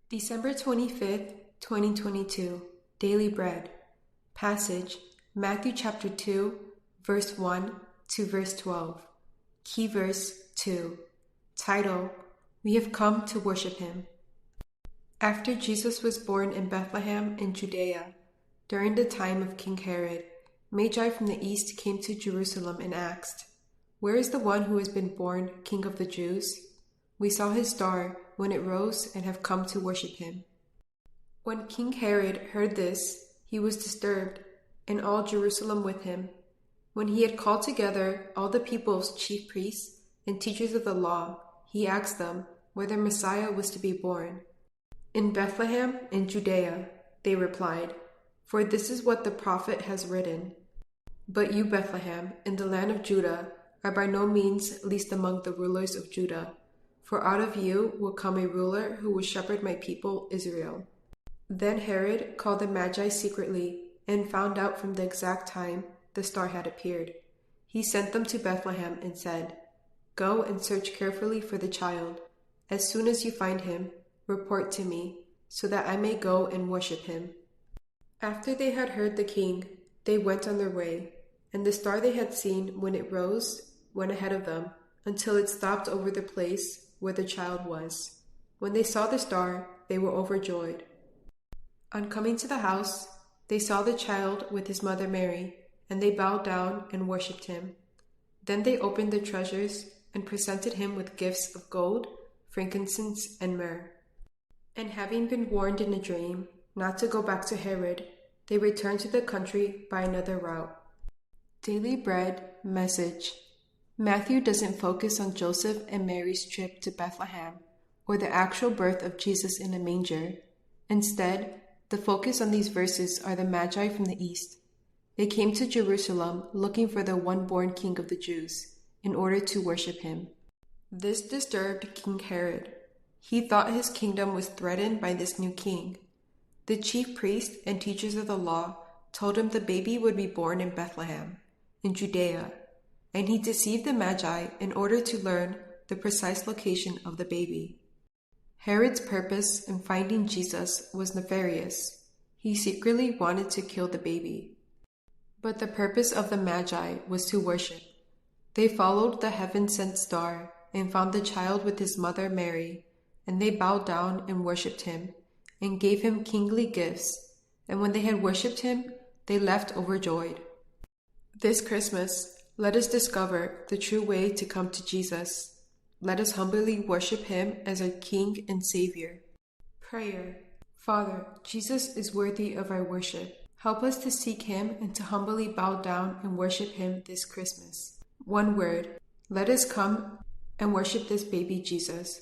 December 25th, 2022. Daily Bread. Passage, Matthew chapter 2, verse 1 to verse 12. Key verse 2. Title, We Have Come to Worship Him. After Jesus was born in Bethlehem in Judea, during the time of King Herod, Magi from the east came to Jerusalem and asked, "Where is the one who has been born King of the Jews? We saw his star when it rose and have come to worship him." When King Herod heard this, he was disturbed, and all Jerusalem with him. When he had called together all the people's chief priests and teachers of the law, he asked them whether Messiah was to be born. "In Bethlehem in Judea," they replied, "for this is what the prophet has written. But you, Bethlehem, in the land of Judah, are by no means least among the rulers of Judah, for out of you will come a ruler who will shepherd my people Israel." Then Herod called the Magi secretly and found out from the exact time the star had appeared. He sent them to Bethlehem and said, "Go and search carefully for the child. As soon as you find him, report to me, so that I may go and worship him." After they had heard the king, they went on their way, and the star they had seen when it rose went ahead of them until it stopped over the place where the child was. When they saw the star, they were overjoyed. On coming to the house, they saw the child with his mother Mary, and they bowed down and worshipped him. Then they opened their treasures and presented him with gifts of gold, frankincense, and myrrh. And having been warned in a dream not to go back to Herod, they returned to the country by another route. Daily Bread Message. Matthew doesn't focus on Joseph and Mary's trip to Bethlehem or the actual birth of Jesus in a manger. Instead, the focus on these verses are the Magi from the east. They came to Jerusalem looking for the one-born King of the Jews in order to worship him. This disturbed King Herod. He thought his kingdom was threatened by this new king. The chief priests and teachers of the law told him the baby would be born in Bethlehem, in Judea, and he deceived the Magi in order to learn the precise location of the baby. Herod's purpose in finding Jesus was nefarious. He secretly wanted to kill the baby. But the purpose of the Magi was to worship. They followed the heaven-sent star and found the child with his mother Mary, and they bowed down and worshipped him, and gave him kingly gifts, and when they had worshipped him, they left overjoyed. This Christmas, let us discover the true way to come to Jesus. Let us humbly worship him as our King and Savior. Prayer. Father, Jesus is worthy of our worship. Help us to seek him and to humbly bow down and worship him this Christmas. One word. Let us come and worship this baby Jesus.